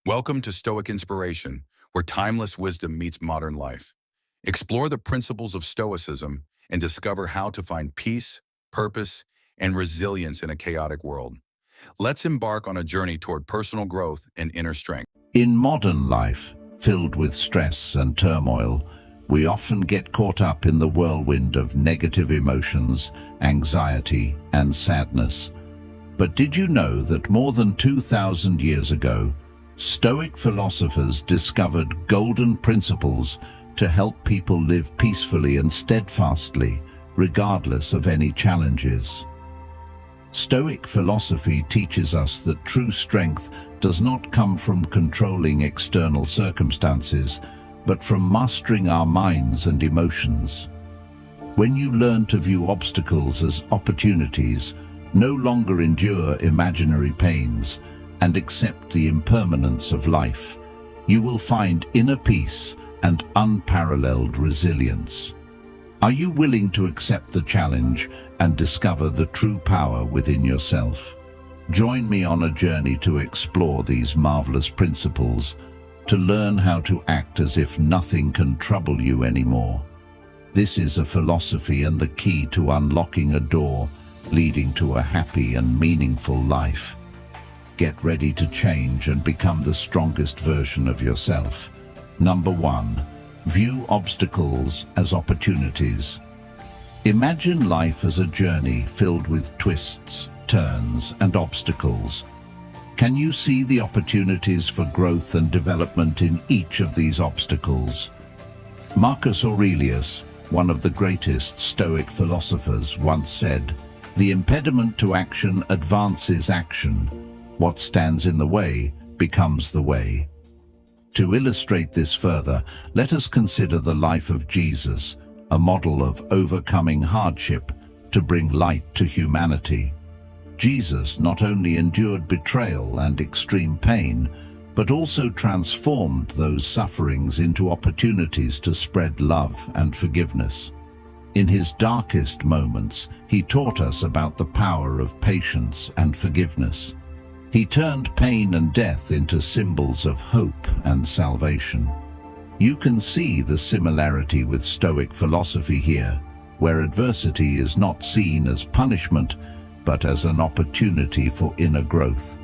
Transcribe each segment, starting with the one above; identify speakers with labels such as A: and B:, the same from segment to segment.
A: Welcome to Stoic Inspiration, where timeless wisdom meets modern life. Explore the principles of Stoicism and discover how to find peace, purpose, and resilience in a chaotic world. Let's embark on a journey toward personal growth and inner strength.
B: In modern life, filled with stress and turmoil, we often get caught up in the whirlwind of negative emotions, anxiety, and sadness. But did you know that more than 2,000 years ago, Stoic philosophers discovered golden principles to help people live peacefully and steadfastly, regardless of any challenges? Stoic philosophy teaches us that true strength does not come from controlling external circumstances, but from mastering our minds and emotions. When you learn to view obstacles as opportunities, no longer endure imaginary pains, and accept the impermanence of life, you will find inner peace and unparalleled resilience. Are you willing to accept the challenge and discover the true power within yourself? Join me on a journey to explore these marvelous principles, to learn how to act as if nothing can trouble you anymore. This is a philosophy and the key to unlocking a door leading to a happy and meaningful life. Get ready to change and become the strongest version of yourself. Number 1. View obstacles as opportunities. Imagine life as a journey filled with twists, turns, and obstacles. Can you see the opportunities for growth and development in each of these obstacles? Marcus Aurelius, one of the greatest Stoic philosophers, once said, "The impediment to action advances action. What stands in the way becomes the way." To illustrate this further, let us consider the life of Jesus, a model of overcoming hardship to bring light to humanity. Jesus not only endured betrayal and extreme pain, but also transformed those sufferings into opportunities to spread love and forgiveness. In his darkest moments, he taught us about the power of patience and forgiveness. He turned pain and death into symbols of hope and salvation. You can see the similarity with Stoic philosophy here, where adversity is not seen as punishment, but as an opportunity for inner growth.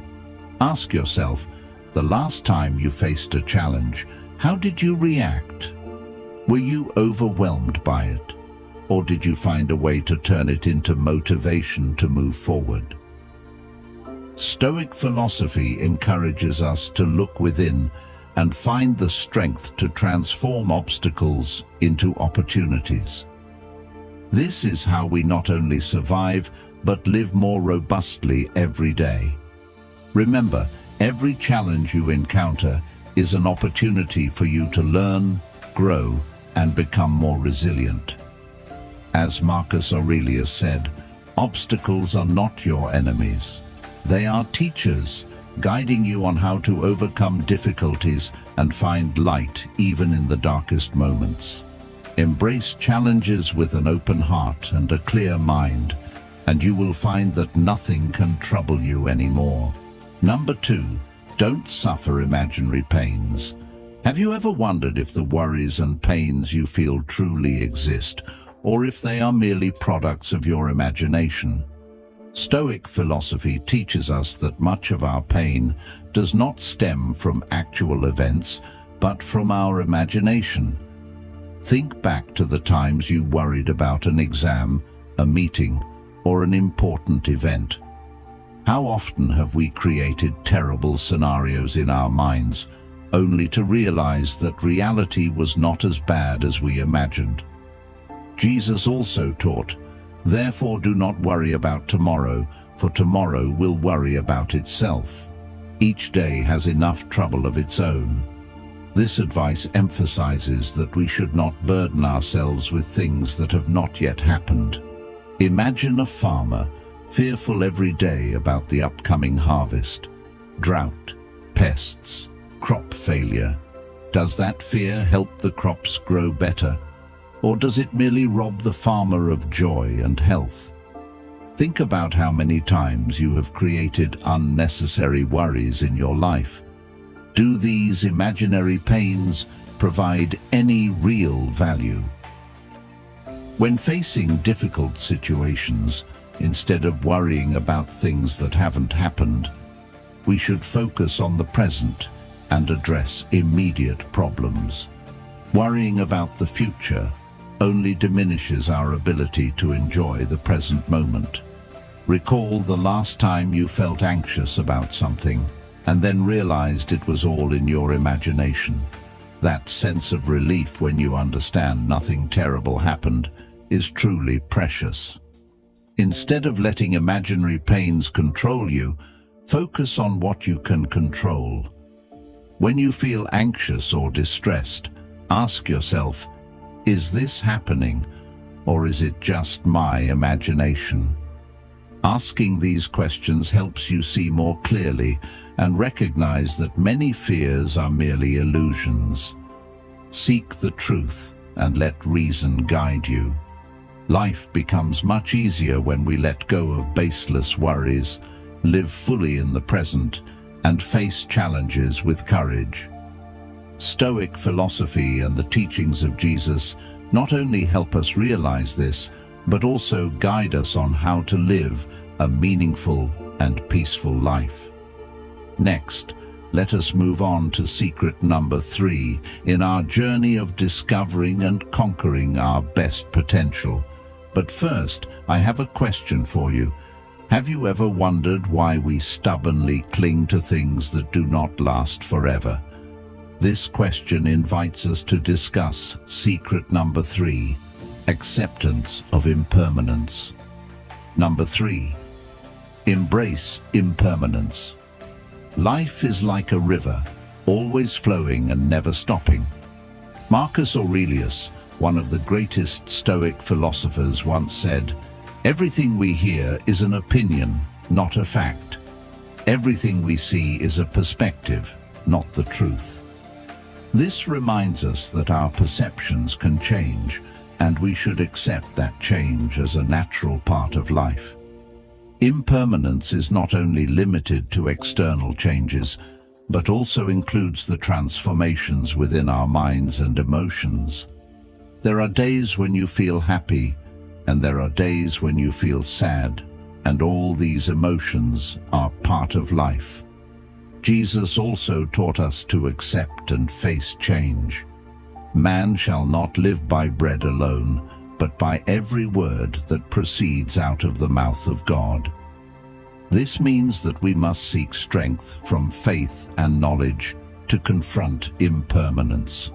B: Ask yourself, the last time you faced a challenge, how did you react? Were you overwhelmed by it? Or did you find a way to turn it into motivation to move forward? Stoic philosophy encourages us to look within and find the strength to transform obstacles into opportunities. This is how we not only survive, but live more robustly every day. Remember, every challenge you encounter is an opportunity for you to learn, grow, and become more resilient. As Marcus Aurelius said, obstacles are not your enemies. They are teachers, guiding you on how to overcome difficulties and find light even in the darkest moments. Embrace challenges with an open heart and a clear mind, and you will find that nothing can trouble you anymore. Number 2, don't suffer imaginary pains. Have you ever wondered if the worries and pains you feel truly exist, or if they are merely products of your imagination? Stoic philosophy teaches us that much of our pain does not stem from actual events, but from our imagination. Think back to the times you worried about an exam, a meeting, or an important event. How often have we created terrible scenarios in our minds, only to realize that reality was not as bad as we imagined? Jesus also taught, "Therefore do not worry about tomorrow, for tomorrow will worry about itself. Each day has enough trouble of its own." This advice emphasizes that we should not burden ourselves with things that have not yet happened. Imagine a farmer fearful every day about the upcoming harvest, drought, pests, crop failure. Does that fear help the crops grow better? Or does it merely rob the farmer of joy and health? Think about how many times you have created unnecessary worries in your life. Do these imaginary pains provide any real value? When facing difficult situations, instead of worrying about things that haven't happened, we should focus on the present and address immediate problems. Worrying about the future only diminishes our ability to enjoy the present moment. Recall the last time you felt anxious about something and then realized it was all in your imagination. That sense of relief when you understand nothing terrible happened is truly precious. Instead of letting imaginary pains control you, focus on what you can control. When you feel anxious or distressed, ask yourself, is this happening, or is it just my imagination? Asking these questions helps you see more clearly and recognize that many fears are merely illusions. Seek the truth and let reason guide you. Life becomes much easier when we let go of baseless worries, live fully in the present, and face challenges with courage. Stoic philosophy and the teachings of Jesus not only help us realize this, but also guide us on how to live a meaningful and peaceful life. Next, let us move on to secret number 3 in our journey of discovering and conquering our best potential. But first, I have a question for you. Have you ever wondered why we stubbornly cling to things that do not last forever? This question invites us to discuss secret number 3, acceptance of impermanence. Number 3, embrace impermanence. Life is like a river, always flowing and never stopping. Marcus Aurelius, one of the greatest Stoic philosophers, once said, "Everything we hear is an opinion, not a fact. Everything we see is a perspective, not the truth." This reminds us that our perceptions can change, and we should accept that change as a natural part of life. Impermanence is not only limited to external changes, but also includes the transformations within our minds and emotions. There are days when you feel happy, and there are days when you feel sad, and all these emotions are part of life. Jesus also taught us to accept and face change. Man shall not live by bread alone, but by every word that proceeds out of the mouth of God. This means that we must seek strength from faith and knowledge to confront impermanence.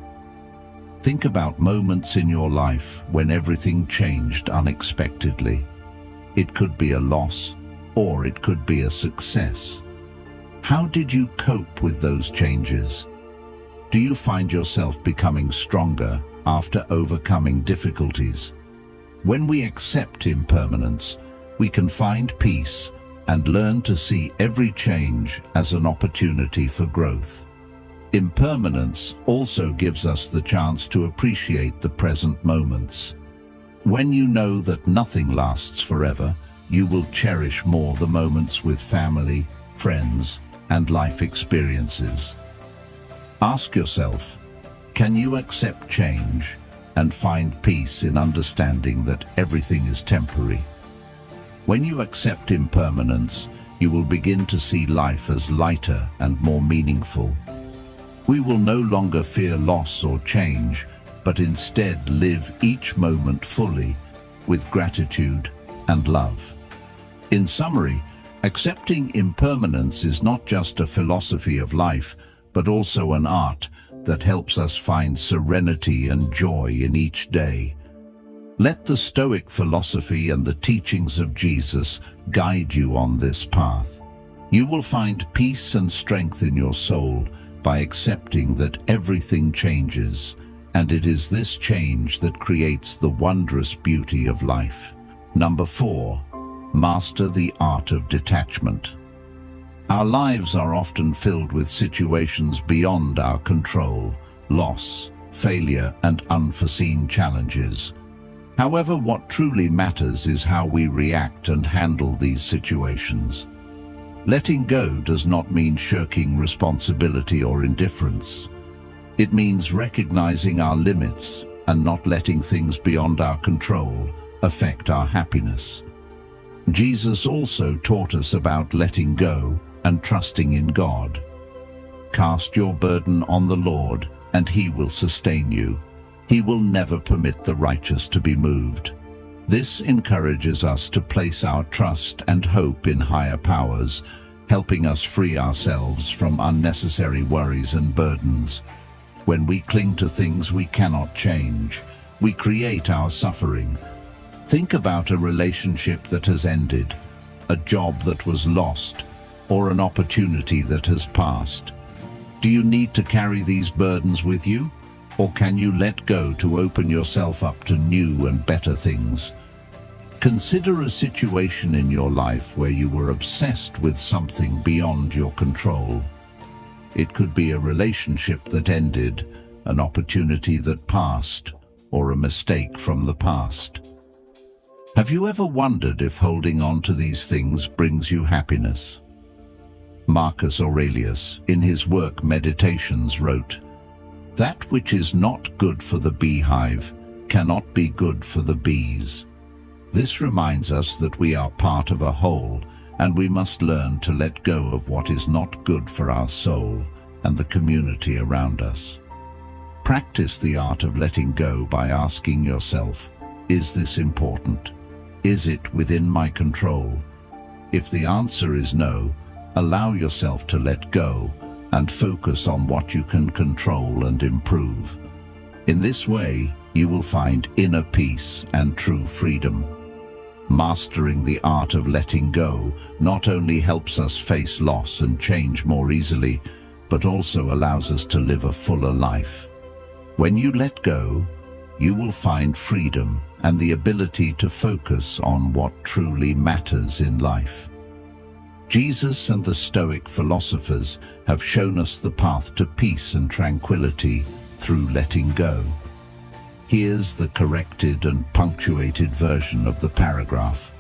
B: Think about moments in your life when everything changed unexpectedly. It could be a loss, or it could be a success. How did you cope with those changes? Do you find yourself becoming stronger after overcoming difficulties? When we accept impermanence, we can find peace and learn to see every change as an opportunity for growth. Impermanence also gives us the chance to appreciate the present moments. When you know that nothing lasts forever, you will cherish more the moments with family, friends, and life experiences. Ask yourself, can you accept change and find peace in understanding that everything is temporary? When you accept impermanence, you will begin to see life as lighter and more meaningful. We will no longer fear loss or change, but instead live each moment fully with gratitude and love. In summary, accepting impermanence is not just a philosophy of life, but also an art that helps us find serenity and joy in each day. Let the Stoic philosophy and the teachings of Jesus guide you on this path. You will find peace and strength in your soul by accepting that everything changes, and it is this change that creates the wondrous beauty of life. Number 4, master the art of detachment. Our lives are often filled with situations beyond our control, loss, failure, and unforeseen challenges. However, what truly matters is how we react and handle these situations. Letting go does not mean shirking responsibility or indifference. It means recognizing our limits and not letting things beyond our control affect our happiness. Jesus also taught us about letting go and trusting in God. Cast your burden on the Lord, and He will sustain you. He will never permit the righteous to be moved. This encourages us to place our trust and hope in higher powers, helping us free ourselves from unnecessary worries and burdens. When we cling to things we cannot change, we create our suffering. Think about a relationship that has ended, a job that was lost, or an opportunity that has passed. Do you need to carry these burdens with you? Or can you let go to open yourself up to new and better things? Consider a situation in your life where you were obsessed with something beyond your control. It could be a relationship that ended, an opportunity that passed, or a mistake from the past. Have you ever wondered if holding on to these things brings you happiness? Marcus Aurelius, in his work Meditations, wrote, "That which is not good for the beehive cannot be good for the bees." This reminds us that we are part of a whole, and we must learn to let go of what is not good for our soul and the community around us. Practice the art of letting go by asking yourself, is this important? Is it within my control? If the answer is no, allow yourself to let go and focus on what you can control and improve. In this way, you will find inner peace and true freedom. Mastering the art of letting go not only helps us face loss and change more easily, but also allows us to live a fuller life. When you let go, you will find freedom and the ability to focus on what truly matters in life. Jesus and the Stoic philosophers have shown us the path to peace and tranquility through letting go. Here's the corrected and punctuated version of the paragraph,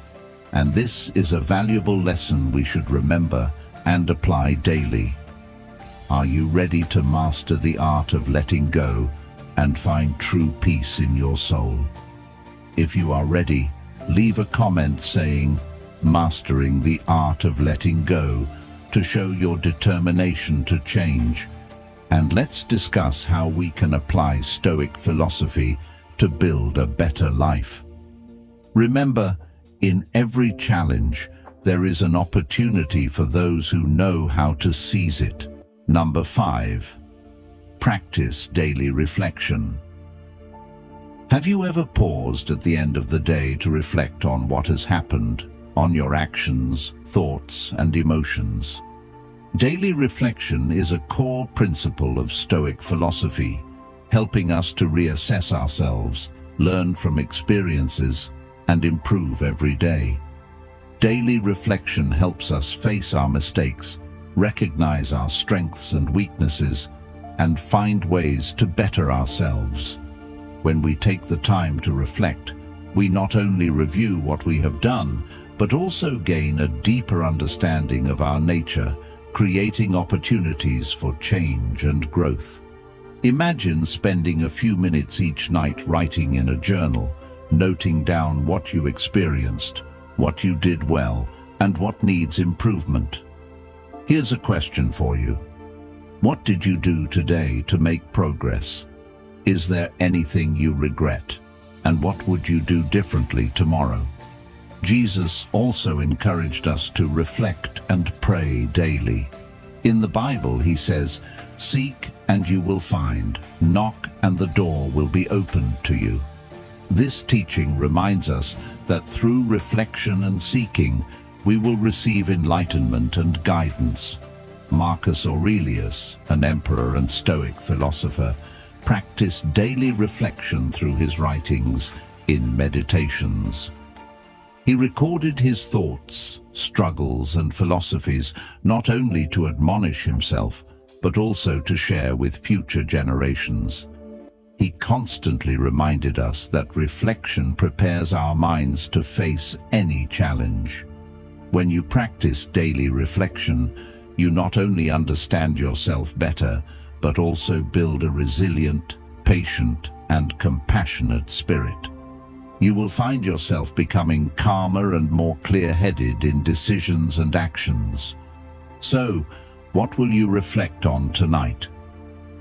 B: and this is a valuable lesson we should remember and apply daily. Are you ready to master the art of letting go and find true peace in your soul? If you are ready, leave a comment saying, "Mastering the art of letting go," to show your determination to change. And let's discuss how we can apply Stoic philosophy to build a better life. Remember, in every challenge, there is an opportunity for those who know how to seize it. Number 5. Practice daily reflection. Have you ever paused at the end of the day to reflect on what has happened, on your actions, thoughts, and emotions? Daily reflection is a core principle of Stoic philosophy, helping us to reassess ourselves, learn from experiences, and improve every day. Daily reflection helps us face our mistakes, recognize our strengths and weaknesses, and find ways to better ourselves. When we take the time to reflect, we not only review what we have done, but also gain a deeper understanding of our nature, creating opportunities for change and growth. Imagine spending a few minutes each night writing in a journal, noting down what you experienced, what you did well, and what needs improvement. Here's a question for you. What did you do today to make progress? Is there anything you regret? And what would you do differently tomorrow? Jesus also encouraged us to reflect and pray daily. In the Bible, he says, "Seek and you will find. Knock and the door will be opened to you." This teaching reminds us that through reflection and seeking, we will receive enlightenment and guidance. Marcus Aurelius, an emperor and Stoic philosopher, practiced daily reflection through his writings in Meditations. He recorded his thoughts, struggles, and philosophies not only to admonish himself, but also to share with future generations. He constantly reminded us that reflection prepares our minds to face any challenge. When you practice daily reflection, you not only understand yourself better, but also build a resilient, patient, and compassionate spirit. You will find yourself becoming calmer and more clear-headed in decisions and actions. So, what will you reflect on tonight?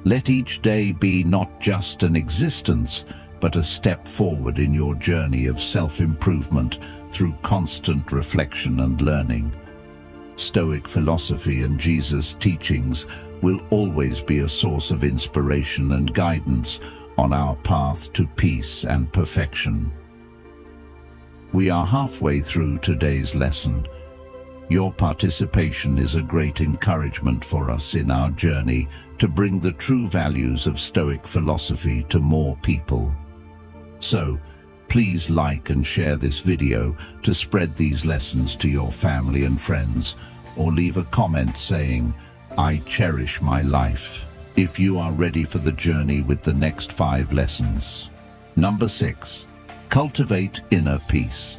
B: Let each day be not just an existence, but a step forward in your journey of self-improvement through constant reflection and learning. Stoic philosophy and Jesus' teachings will always be a source of inspiration and guidance on our path to peace and perfection. We are halfway through today's lesson. Your participation is a great encouragement for us in our journey to bring the true values of Stoic philosophy to more people. So, please like and share this video to spread these lessons to your family and friends, or leave a comment saying, "I cherish my life," if you are ready for the journey with the next 5 lessons. Number 6. Cultivate inner peace.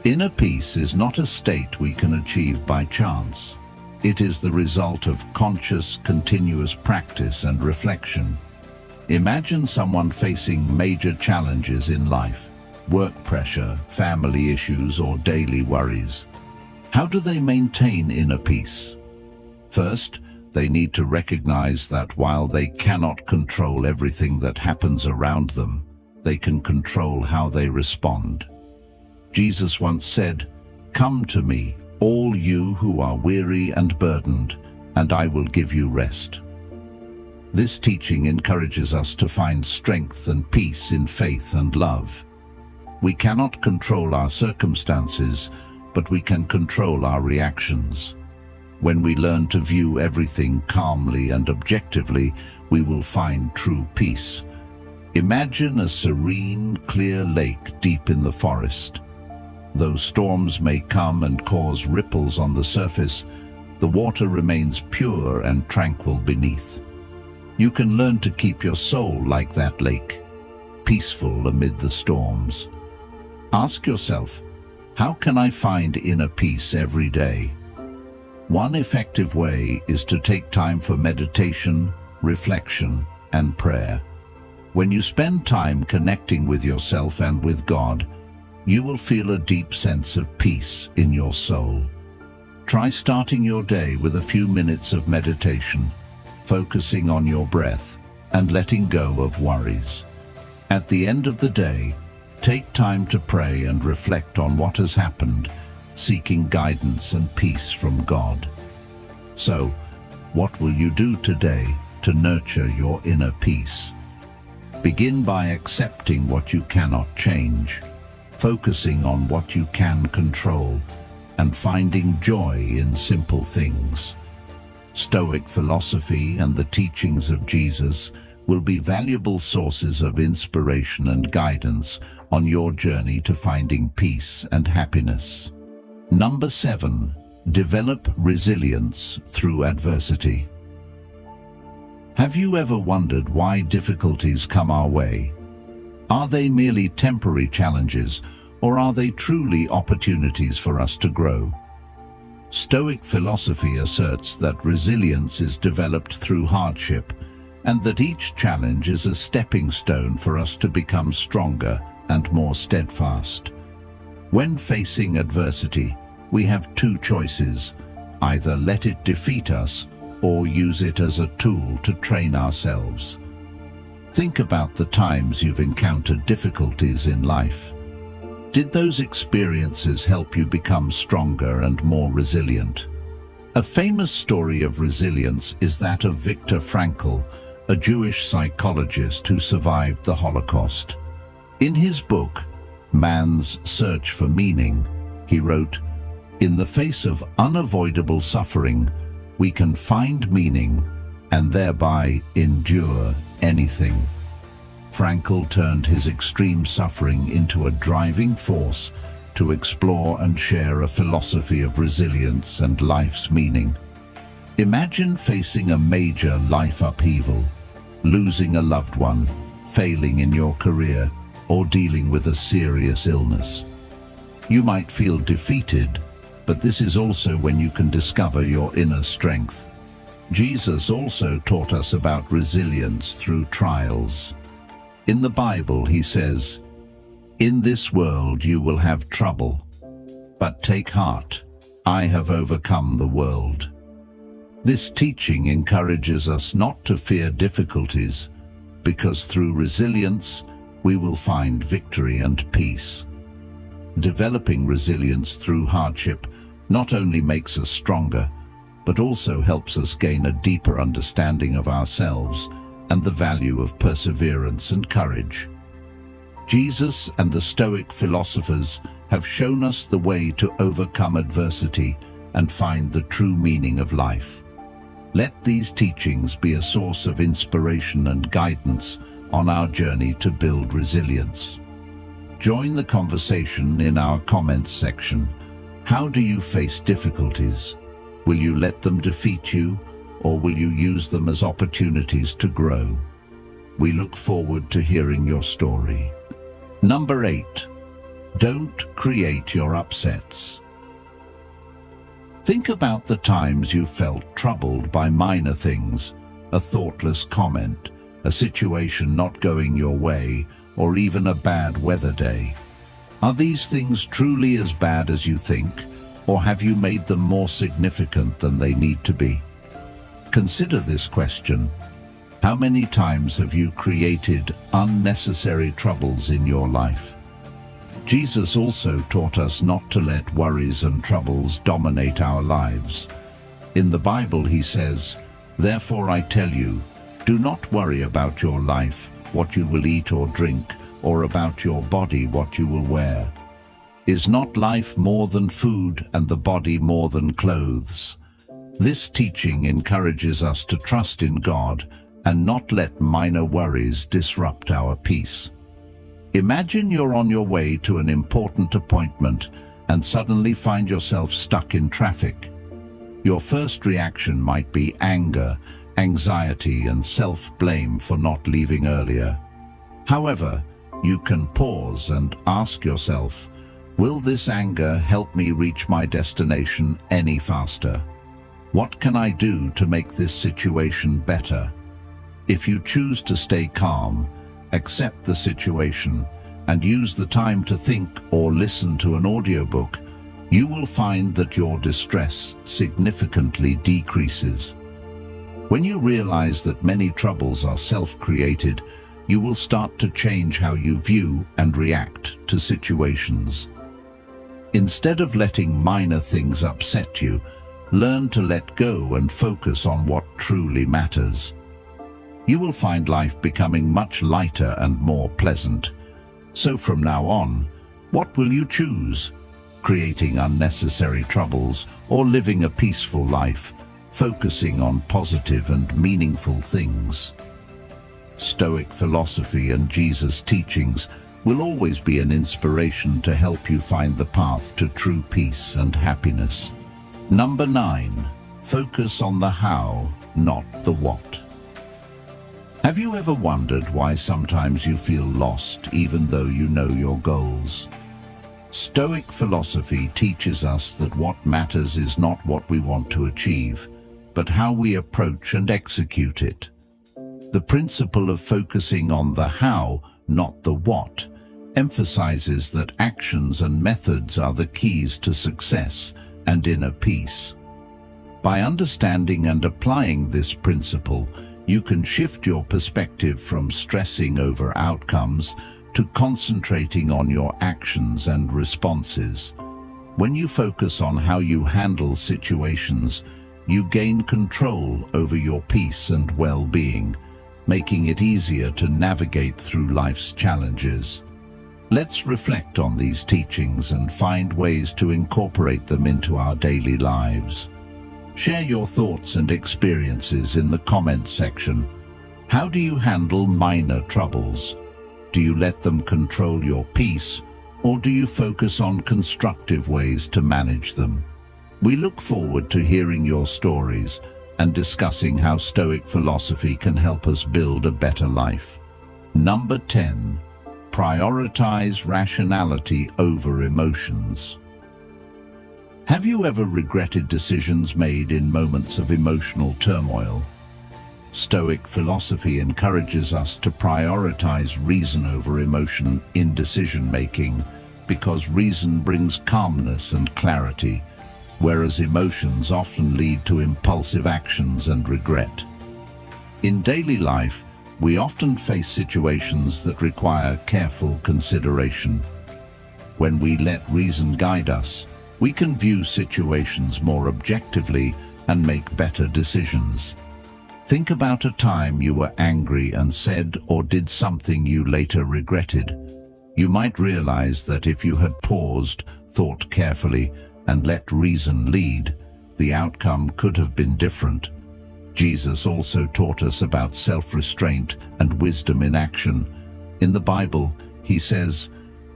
B: Inner peace is not a state we can achieve by chance. It is the result of conscious, continuous practice and reflection. Imagine someone facing major challenges in life, work pressure, family issues, or daily worries. How do they maintain inner peace? First, they need to recognize that while they cannot control everything that happens around them, they can control how they respond. Jesus once said, "Come to me, all you who are weary and burdened, and I will give you rest." This teaching encourages us to find strength and peace in faith and love. We cannot control our circumstances, but we can control our reactions. When we learn to view everything calmly and objectively, we will find true peace. Imagine a serene, clear lake deep in the forest. Though storms may come and cause ripples on the surface, the water remains pure and tranquil beneath. You can learn to keep your soul like that lake, peaceful amid the storms. Ask yourself, how can I find inner peace every day? One effective way is to take time for meditation, reflection, and prayer. When you spend time connecting with yourself and with God, you will feel a deep sense of peace in your soul. Try starting your day with a few minutes of meditation, focusing on your breath and letting go of worries. At the end of the day, take time to pray and reflect on what has happened, seeking guidance and peace from God. So, what will you do today to nurture your inner peace? Begin by accepting what you cannot change, focusing on what you can control, and finding joy in simple things. Stoic philosophy and the teachings of Jesus will be valuable sources of inspiration and guidance on your journey to finding peace and happiness. Number 7. Develop resilience through adversity. Have you ever wondered why difficulties come our way? Are they merely temporary challenges, or are they truly opportunities for us to grow? Stoic philosophy asserts that resilience is developed through hardship, and that each challenge is a stepping stone for us to become stronger and more steadfast. When facing adversity, we have 2 choices: either let it defeat us or use it as a tool to train ourselves. Think about the times you've encountered difficulties in life. Did those experiences help you become stronger and more resilient? A famous story of resilience is that of Viktor Frankl, a Jewish psychologist who survived the Holocaust. In his book, Man's Search for Meaning, he wrote, "In the face of unavoidable suffering, we can find meaning and thereby endure anything." Frankl turned his extreme suffering into a driving force to explore and share a philosophy of resilience and life's meaning. Imagine facing a major life upheaval, losing a loved one, failing in your career, or dealing with a serious illness. You might feel defeated but this is also when you can discover your inner strength. Jesus also taught us about resilience through trials. In the Bible, he says, "In this world you will have trouble, but take heart, I have overcome the world." This teaching encourages us not to fear difficulties, because through resilience we will find victory and peace. Developing resilience through hardship not only makes us stronger, but also helps us gain a deeper understanding of ourselves and the value of perseverance and courage. Jesus and the Stoic philosophers have shown us the way to overcome adversity and find the true meaning of life. Let these teachings be a source of inspiration and guidance on our journey to build resilience. Join the conversation in our comments section. How do you face difficulties? Will you let them defeat you, or will you use them as opportunities to grow? We look forward to hearing your story. Number 8. Don't create your upsets. Think about the times you felt troubled by minor things, a thoughtless comment, a situation not going your way, or even a bad weather day. Are these things truly as bad as you think, or have you made them more significant than they need to be? Consider this question. How many times have you created unnecessary troubles in your life? Jesus also taught us not to let worries and troubles dominate our lives. In the Bible he says, "Therefore I tell you, do not worry about your life, what you will eat or drink, or about your body, what you will wear. Is not life more than food, and the body more than clothes?" This teaching encourages us to trust in God and not let minor worries disrupt our peace. Imagine you're on your way to an important appointment and suddenly find yourself stuck in traffic. Your first reaction might be anger, anxiety, and self-blame for not leaving earlier. However, you can pause and ask yourself, will this anger help me reach my destination any faster? What can I do to make this situation better? If you choose to stay calm, accept the situation, and use the time to think or listen to an audiobook, you will find that your distress significantly decreases. When you realize that many troubles are self-created, you will start to change how you view and react to situations. Instead of letting minor things upset you, learn to let go and focus on what truly matters. You will find life becoming much lighter and more pleasant. So from now on, what will you choose? Creating unnecessary troubles or living a peaceful life, focusing on positive and meaningful things? Stoic philosophy and Jesus' teachings will always be an inspiration to help you find the path to true peace and happiness. Number 9. Focus on the how, not the what. Have you ever wondered why sometimes you feel lost even though you know your goals? Stoic philosophy teaches us that what matters is not what we want to achieve, but how we approach and execute it. The principle of focusing on the how, not the what, emphasizes that actions and methods are the keys to success and inner peace. By understanding and applying this principle, you can shift your perspective from stressing over outcomes to concentrating on your actions and responses. When you focus on how you handle situations, you gain control over your peace and well-being, making it easier to navigate through life's challenges. Let's reflect on these teachings and find ways to incorporate them into our daily lives. Share your thoughts and experiences in the comments section. How do you handle minor troubles? Do you let them control your peace, or do you focus on constructive ways to manage them? We look forward to hearing your stories and discussing how Stoic philosophy can help us build a better life. Number 10. Prioritize rationality over emotions. Have you ever regretted decisions made in moments of emotional turmoil? Stoic philosophy encourages us to prioritize reason over emotion in decision-making because reason brings calmness and clarity, whereas emotions often lead to impulsive actions and regret. In daily life, we often face situations that require careful consideration. When we let reason guide us, we can view situations more objectively and make better decisions. Think about a time you were angry and said or did something you later regretted. You might realize that if you had paused, thought carefully, and let reason lead, the outcome could have been different. Jesus also taught us about self-restraint and wisdom in action. In the Bible, he says,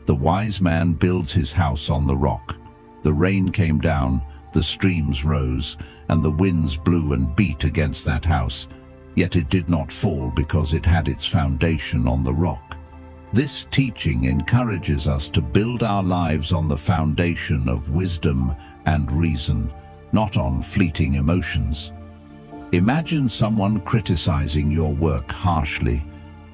B: "The wise man builds his house on the rock. The rain came down, the streams rose, and the winds blew and beat against that house. Yet it did not fall because it had its foundation on the rock." This teaching encourages us to build our lives on the foundation of wisdom and reason, not on fleeting emotions. Imagine someone criticizing your work harshly.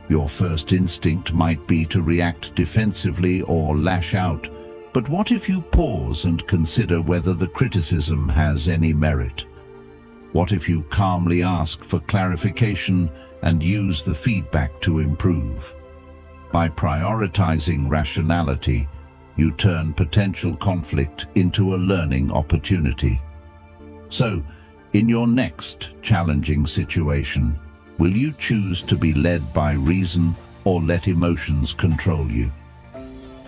B: Your first instinct might be to react defensively or lash out. But what if you pause and consider whether the criticism has any merit? What if you calmly ask for clarification and use the feedback to improve? By prioritizing rationality, you turn potential conflict into a learning opportunity. So, in your next challenging situation, will you choose to be led by reason or let emotions control you?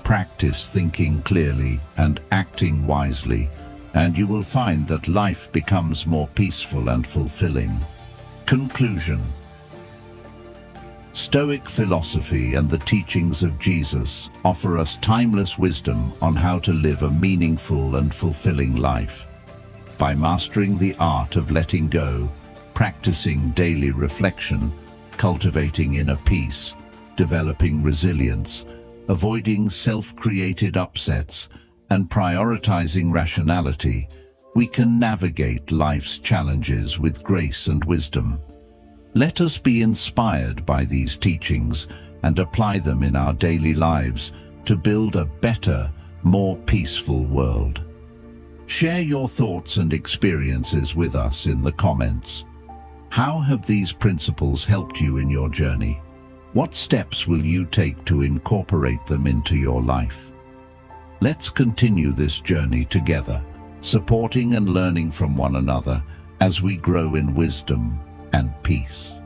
B: Practice thinking clearly and acting wisely, and you will find that life becomes more peaceful and fulfilling. Conclusion. Stoic philosophy and the teachings of Jesus offer us timeless wisdom on how to live a meaningful and fulfilling life. By mastering the art of letting go, practicing daily reflection, cultivating inner peace, developing resilience, avoiding self-created upsets, and prioritizing rationality, we can navigate life's challenges with grace and wisdom. Let us be inspired by these teachings and apply them in our daily lives to build a better, more peaceful world. Share your thoughts and experiences with us in the comments. How have these principles helped you in your journey? What steps will you take to incorporate them into your life? Let's continue this journey together, supporting and learning from one another as we grow in wisdom and peace.